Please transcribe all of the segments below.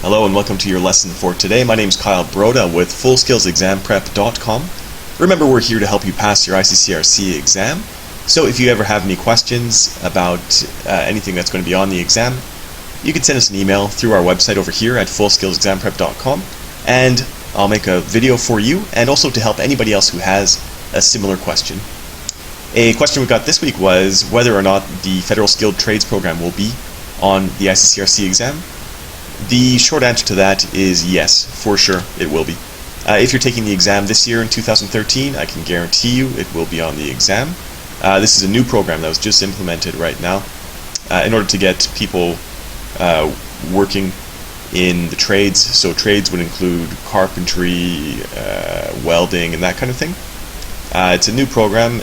Hello and welcome to your lesson for today. My name is Kyle Broda with FullSkillsExamPrep.com. Remember, we're here to help you pass your Iccrc exam. So if you ever have any questions about anything that's going to be on the exam, you can send us an email through our website over here at FullSkillsExamPrep.com, and I'll make a video for you and also to help anybody else who has a similar question. A question we got this week was whether or not the Federal Skilled Trades program will be on the Iccrc exam. The short answer to that is yes, for sure it will be. If you're taking the exam this year in 2013, I can guarantee you it will be on the exam. This is a new program that was just implemented right now in order to get people working in the trades. So trades would include carpentry, welding, and that kind of thing. It's a new program.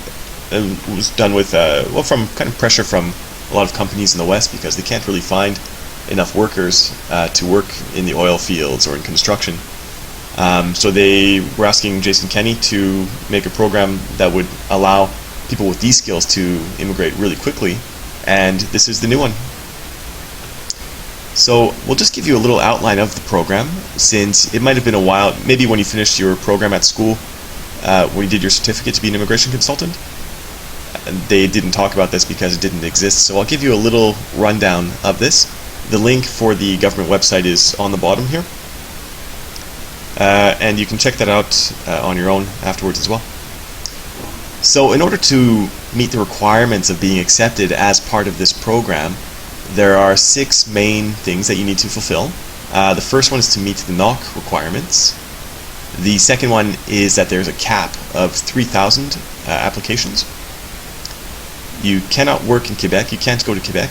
It was done with, from kind of pressure from a lot of companies in the West because they can't really find enough workers to work in the oil fields or in construction. So they were asking Jason Kenney to make a program that would allow people with these skills to immigrate really quickly, and this is the new one. So we'll just give you a little outline of the program, since it might have been a while, maybe when you finished your program at school, when you did your certificate to be an immigration consultant. They didn't talk about this because it didn't exist, so I'll give you a little rundown of this. The link for the government website is on the bottom here, and you can check that out on your own afterwards as well. So in order to meet the requirements of being accepted as part of this program, there are 6 main things that you need to fulfill. The first one is to meet the NOC requirements. The second one is that there's a cap of 3,000 applications. You cannot work in Quebec. You can't go to Quebec,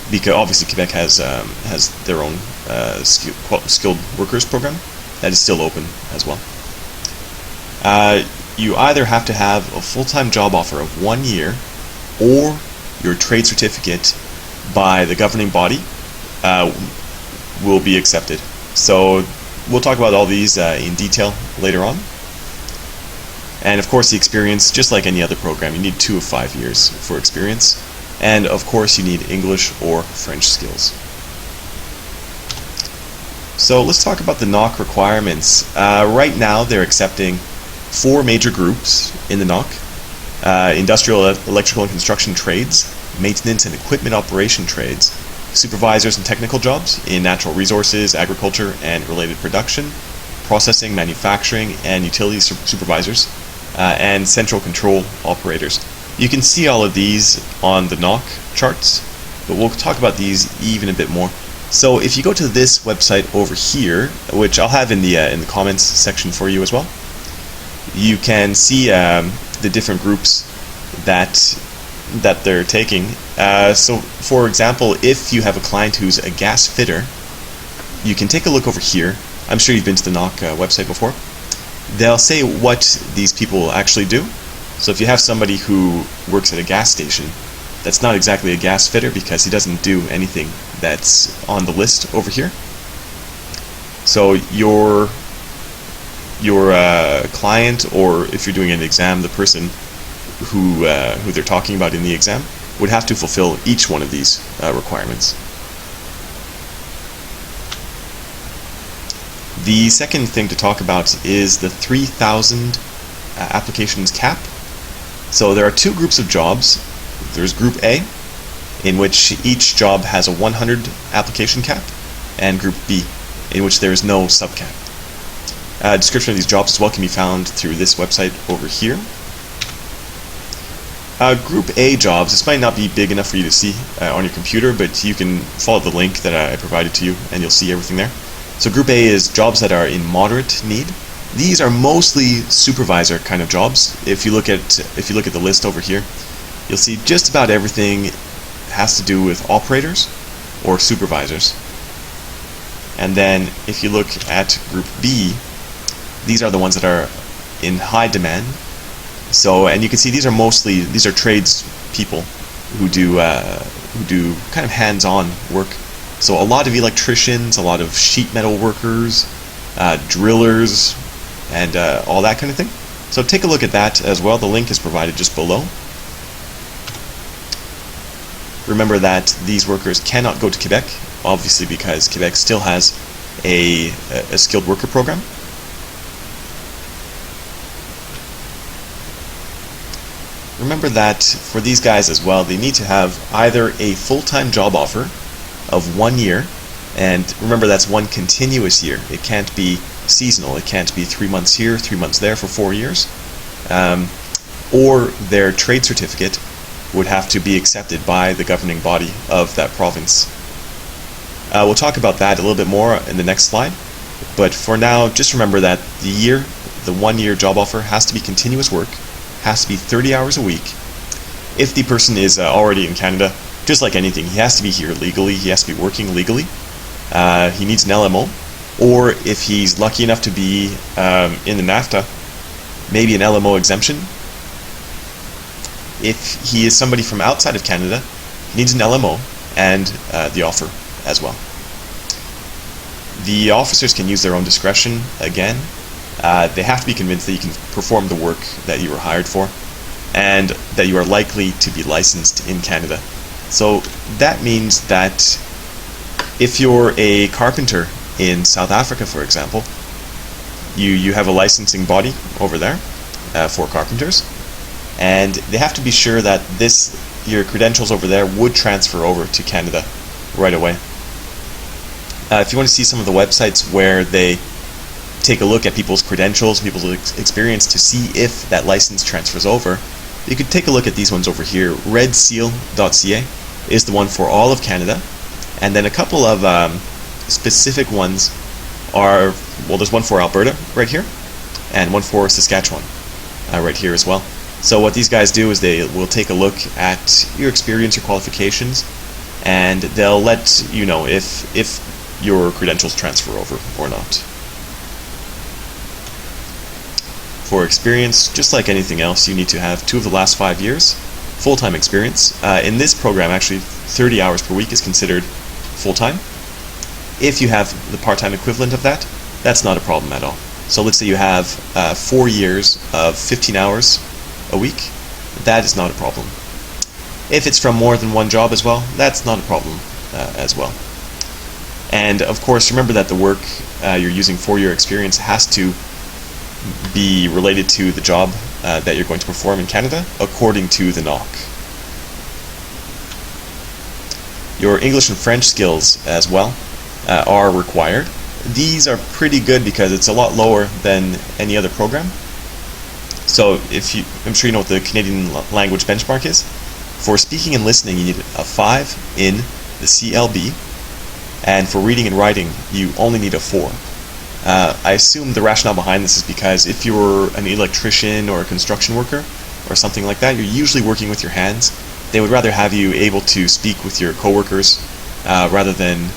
because obviously Quebec has their own skilled workers program that is still open as well. You either have to have a full-time job offer of 1 year, or your trade certificate by the governing body will be accepted. So we'll talk about all these in detail later on. And of course the experience, just like any other program, you need 2 of 5 years for experience. And of course you need English or French skills. So let's talk about the NOC requirements. Right now they're accepting 4 major groups in the NOC. Industrial, electrical and construction trades, maintenance and equipment operation trades, supervisors and technical jobs in natural resources, agriculture and related production, processing, manufacturing and utility supervisors, and central control operators. You can see all of these on the NOC charts, but we'll talk about these even a bit more. So if you go to this website over here, which I'll have in the comments section for you as well, you can see the different groups that they're taking. So for example, if you have a client who's a gas fitter, you can take a look over here. I'm sure you've been to the NOC website before. They'll say what these people actually do. So if you have somebody who works at a gas station, that's not exactly a gas fitter because he doesn't do anything that's on the list over here. So your client, or if you're doing an exam, the person who they're talking about in the exam would have to fulfill each one of these requirements. The second thing to talk about is the 3,000 applications cap. So there are 2 groups of jobs. There's Group A, in which each job has a 100 application cap, and Group B, in which there is no subcap. A description of these jobs as well can be found through this website over here. Group A jobs, this might not be big enough for you to see on your computer, but you can follow the link that I provided to you and you'll see everything there. So Group A is jobs that are in moderate need. These are mostly supervisor kind of jobs. If you look at the list over here, you'll see just about everything has to do with operators or supervisors. And then if you look at Group B, these are the ones that are in high demand. So, and you can see these are trades people who do kind of hands-on work. So a lot of electricians, a lot of sheet metal workers, drillers, and all that kind of thing. So take a look at that as well. The link is provided just below. Remember that these workers cannot go to Quebec, obviously because Quebec still has a skilled worker program. Remember that for these guys as well, they need to have either a full-time job offer of 1 year, and remember that's one continuous year. It can't be seasonal. It can't be 3 months here, 3 months there for 4 years. Or their trade certificate would have to be accepted by the governing body of that province. We'll talk about that a little bit more in the next slide, but for now, just remember that the 1 year job offer has to be continuous work, has to be 30 hours a week. If the person is already in Canada, just like anything, he has to be here legally, he has to be working legally, he needs an LMO, or if he's lucky enough to be in the NAFTA, maybe an LMO exemption. If he is somebody from outside of Canada, he needs an LMO and the offer as well. The officers can use their own discretion again. They have to be convinced that you can perform the work that you were hired for and that you are likely to be licensed in Canada. So that means that if you're a carpenter in South Africa, for example, you have a licensing body over there for carpenters, and they have to be sure that your credentials over there would transfer over to Canada right away. If you want to see some of the websites where they take a look at people's credentials, people's experience to see if that license transfers over, you could take a look at these ones over here. redseal.ca is the one for all of Canada, and then a couple of specific ones are, well, there's one for Alberta right here, and one for Saskatchewan right here as well. So what these guys do is they will take a look at your experience, your qualifications, and they'll let you know if your credentials transfer over or not. For experience, just like anything else, you need to have 2 of the last 5 years full-time experience. In this program, actually, 30 hours per week is considered full-time. If you have the part-time equivalent of that, that's not a problem at all. So let's say you have 4 years of 15 hours a week, that is not a problem. If it's from more than one job as well, that's not a problem as well. And of course, remember that the work you're using for your experience has to be related to the job that you're going to perform in Canada according to the NOC. Your English and French skills as well are required. These are pretty good because it's a lot lower than any other program. So I'm sure you know what the Canadian language benchmark is. For speaking and listening, you need a 5 in the CLB, and for reading and writing, you only need a 4. I assume the rationale behind this is because if you're an electrician or a construction worker or something like that, you're usually working with your hands. They would rather have you able to speak with your coworkers rather than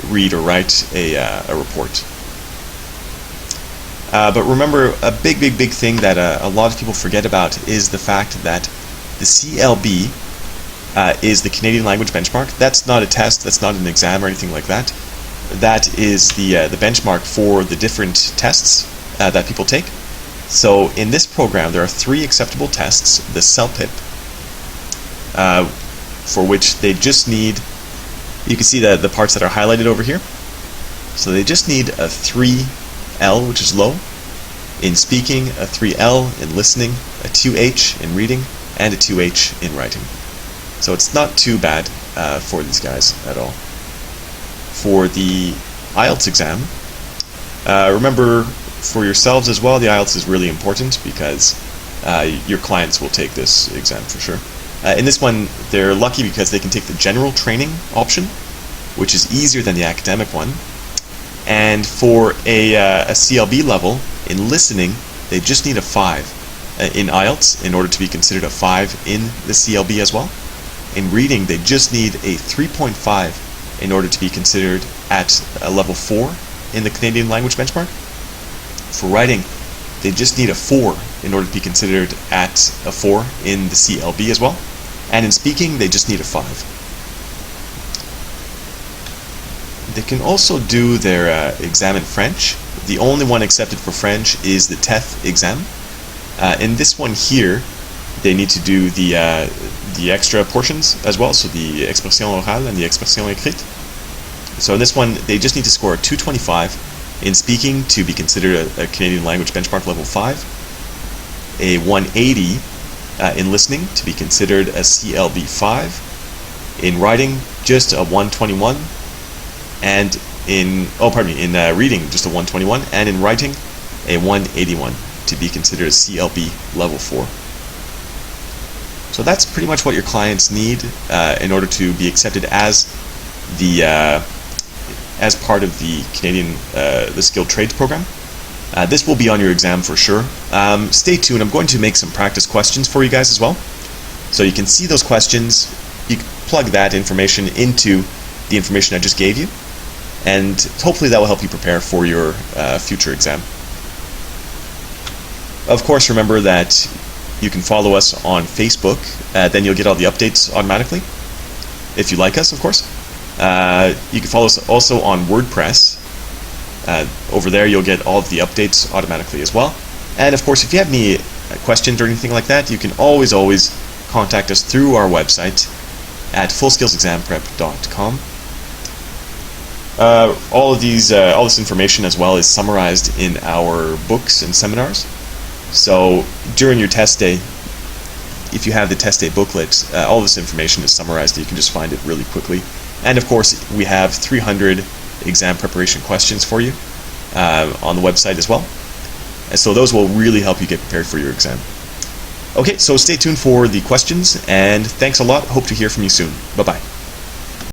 read or write a report. But remember, a big thing that a lot of people forget about is the fact that the CLB is the Canadian language benchmark. That's not a test, that's not an exam or anything like that. That is the benchmark for the different tests that people take. So in this program, there are 3 acceptable tests. The CELPIP, for which they just need, you can see the parts that are highlighted over here. So they just need a 3L, which is low, in speaking, a 3L in listening, a 2H in reading, and a 2H in writing. So it's not too bad for these guys at all. For the IELTS exam, remember for yourselves as well, the IELTS is really important because your clients will take this exam for sure. In this one, they're lucky because they can take the general training option, which is easier than the academic one. And for a CLB level, in listening, they just need a 5 in IELTS in order to be considered a 5 in the CLB as well. In reading, they just need a 3.5 in order to be considered at a level 4 in the Canadian language benchmark. For writing, they just need a 4 in order to be considered at a 4 in the CLB as well. And in speaking, they just need a 5. They can also do their exam in French. The only one accepted for French is the TEF exam. In this one here, they need to do the extra portions as well, so the expression orale and the expression écrite. So in this one, they just need to score a 225 in speaking to be considered a Canadian language benchmark level 5, a 180 in listening to be considered a CLB 5, in writing just a 121, and in reading just a 121, and in writing a 181 to be considered a CLB level 4. So that's pretty much what your clients need in order to be accepted as part of the Canadian the Skilled Trades program. This will be on your exam for sure. Stay tuned. I'm going to make some practice questions for you guys as well, so you can see those questions. You can plug that information into the information I just gave you, and hopefully that will help you prepare for your future exam. Of course, remember that you can follow us on Facebook. Then you'll get all the updates automatically, if you like us, of course. You can follow us also on WordPress. Over there you'll get all of the updates automatically as well. And of course, if you have any questions or anything like that, you can always contact us through our website at fullskillsexamprep.com. All this information as well is summarized in our books and seminars. So during your test day, if you have the test day booklet, all this information is summarized. You can just find it really quickly. And of course, we have 300 exam preparation questions for you on the website as well. And so those will really help you get prepared for your exam. Okay, so stay tuned for the questions, and thanks a lot. Hope to hear from you soon. Bye-bye.